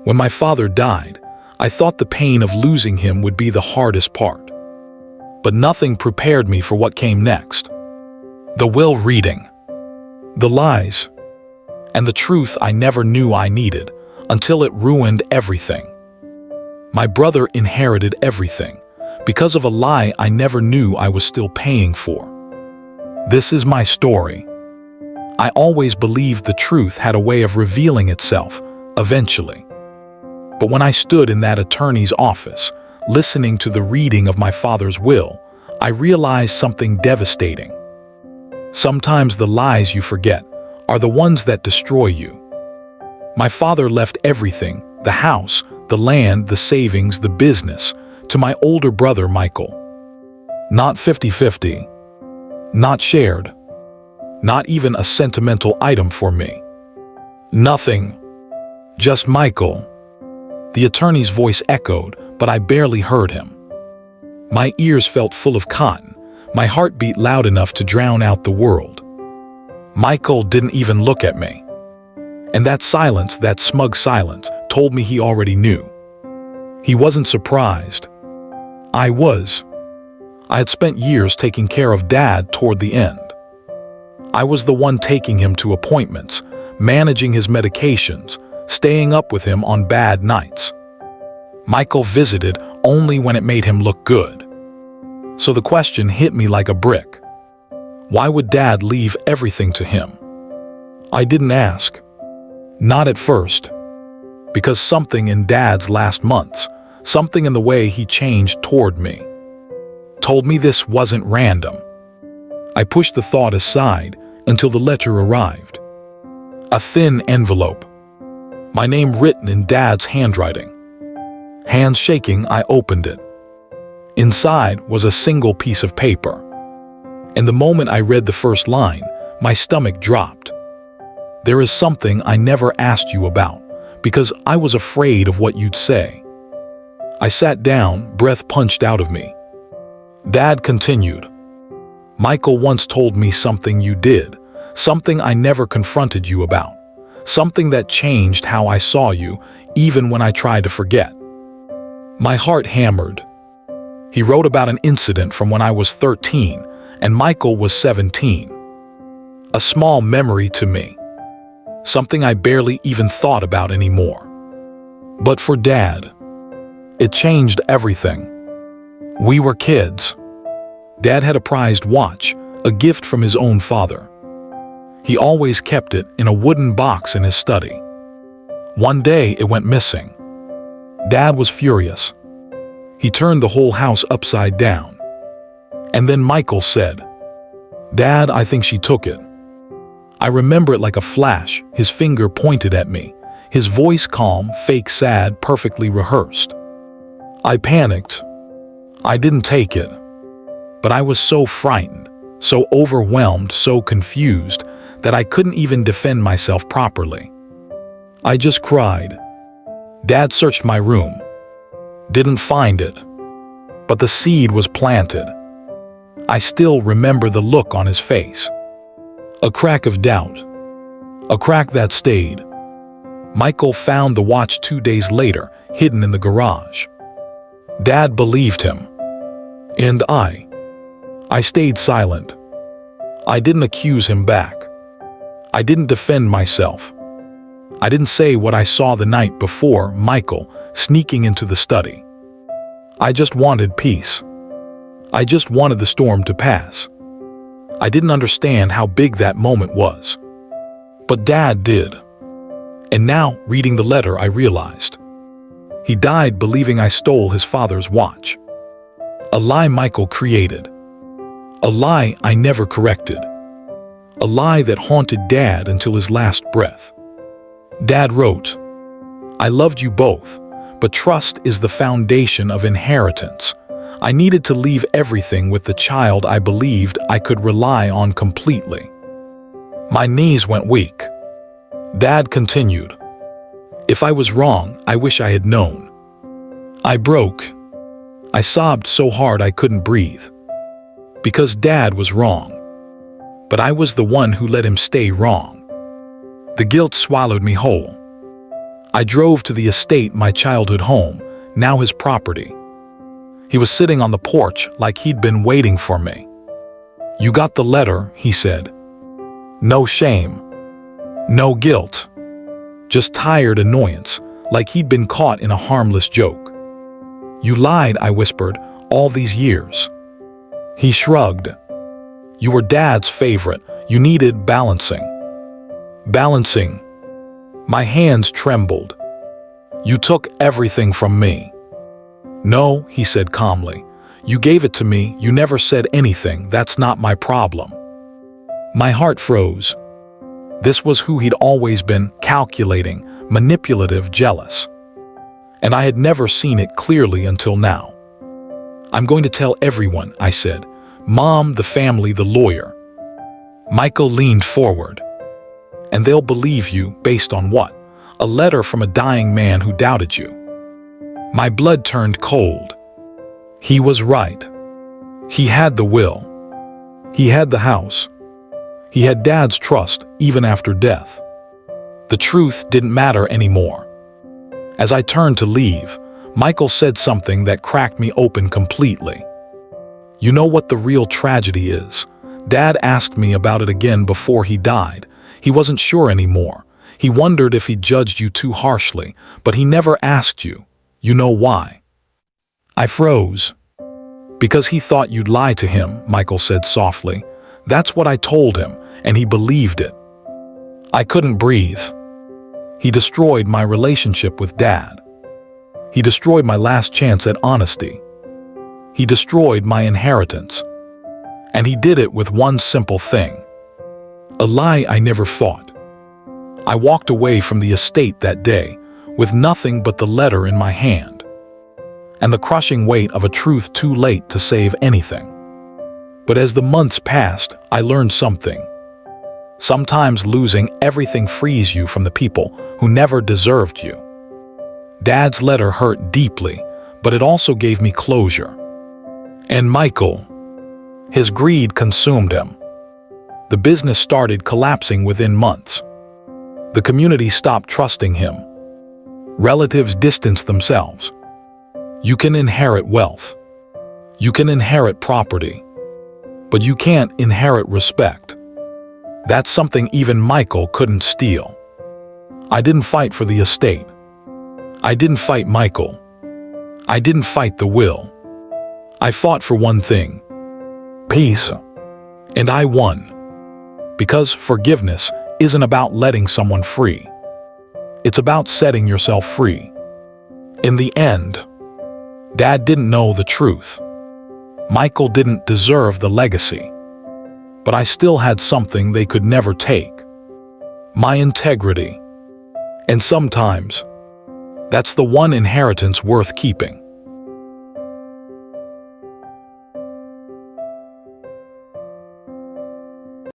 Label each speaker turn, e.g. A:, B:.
A: When my father died, I thought the pain of losing him would be the hardest part. But nothing prepared me for what came next. The will reading, the lies, and the truth I never knew I needed until it ruined everything. My brother inherited everything because of a lie I never knew I was still paying for. This is my story. I always believed the truth had a way of revealing itself, eventually. But when I stood in that attorney's office, listening to the reading of my father's will, I realized something devastating. Sometimes the lies you forget are the ones that destroy you. My father left everything, the house, the land, the savings, the business, to my older brother Michael. Not 50-50, not shared, not even a sentimental item for me. Nothing, just Michael. The attorney's voice echoed, but I barely heard him. My ears felt full of cotton. My heart beat loud enough to drown out the world. Michael didn't even look at me. And that silence, that smug silence, told me he already knew. He wasn't surprised. I was. I had spent years taking care of Dad toward the end. I was the one taking him to appointments, managing his medications, staying up with him on bad nights. Michael visited only when it made him look good. So the question hit me like a brick. Why would Dad leave everything to him? I didn't ask. Not at first. Because something in Dad's last months, something in the way he changed toward me, told me this wasn't random. I pushed the thought aside until the letter arrived. A thin envelope. My name written in Dad's handwriting. Hands shaking, I opened it. Inside was a single piece of paper. And the moment I read the first line, my stomach dropped. There is something I never asked you about, because I was afraid of what you'd say. I sat down, breath punched out of me. Dad continued. Michael once told me something you did, something I never confronted you about, something that changed how I saw you, even when I tried to forget. My heart hammered. He wrote about an incident from when I was 13 and Michael was 17. A small memory to me. Something I barely even thought about anymore. But for Dad, it changed everything. We were kids. Dad had a prized watch, a gift from his own father. He always kept it in a wooden box in his study. One day it went missing. Dad was furious. He turned the whole house upside down. And then Michael said, "Dad, I think she took it." I remember it like a flash, his finger pointed at me, his voice calm, fake sad, perfectly rehearsed. I panicked. I didn't take it. But I was so frightened, so overwhelmed, so confused, that I couldn't even defend myself properly. I just cried. Dad searched my room. Didn't find it. But the seed was planted. I still remember the look on his face. A crack of doubt. A crack that stayed. Michael found the watch 2 days later, hidden in the garage. Dad believed him. And I stayed silent. I didn't accuse him back. I didn't defend myself. I didn't say what I saw the night before Michael sneaking into the study. I just wanted peace. I just wanted the storm to pass. I didn't understand how big that moment was. But Dad did. And now, reading the letter, I realized. He died believing I stole his father's watch. A lie Michael created. A lie I never corrected. A lie that haunted Dad until his last breath. Dad wrote, "I loved you both, but trust is the foundation of inheritance. I needed to leave everything with the child I believed I could rely on completely." My knees went weak. Dad continued, "If I was wrong, I wish I had known." I broke. I sobbed so hard I couldn't breathe. Because Dad was wrong. But I was the one who let him stay wrong. The guilt swallowed me whole. I drove to the estate, my childhood home, now his property. He was sitting on the porch like he'd been waiting for me. "You got the letter," he said. No shame. No guilt. Just tired annoyance, like he'd been caught in a harmless joke. "You lied," I whispered, "all these years." He shrugged. "You were Dad's favorite. You needed balancing." Balancing. My hands trembled. "You took everything from me." "No," he said calmly. "You gave it to me. You never said anything. That's not my problem." My heart froze. This was who he'd always been: calculating, manipulative, jealous. And I had never seen it clearly until now. "I'm going to tell everyone," I said. "Mom, the family, the lawyer." Michael leaned forward. "And they'll believe you based on what? A letter from a dying man who doubted you." My blood turned cold. He was right. He had the will. He had the house. He had Dad's trust even after death. The truth didn't matter anymore. As I turned to leave, Michael said something that cracked me open completely. "You know what the real tragedy is?" Dad asked me about it again before he died. He wasn't sure anymore. He wondered if he judged you too harshly, but he never asked you. "You know why?" I froze. "Because he thought you'd lie to him," Michael said softly. "That's what I told him, and he believed it." I couldn't breathe. He destroyed my relationship with Dad. He destroyed my last chance at honesty. He destroyed my inheritance. And he did it with one simple thing. A lie I never fought. I walked away from the estate that day with nothing but the letter in my hand and the crushing weight of a truth too late to save anything. But as the months passed, I learned something. Sometimes losing everything frees you from the people who never deserved you. Dad's letter hurt deeply, but it also gave me closure. And Michael, his greed consumed him. The business started collapsing within months. The community stopped trusting him. Relatives distanced themselves. You can inherit wealth. You can inherit property. But you can't inherit respect. That's something even Michael couldn't steal. I didn't fight for the estate. I didn't fight Michael. I didn't fight the will. I fought for one thing: peace. And I won. Because forgiveness isn't about letting someone free. It's about setting yourself free. In the end, Dad didn't know the truth. Michael didn't deserve the legacy. But I still had something they could never take: my integrity. And sometimes, that's the one inheritance worth keeping.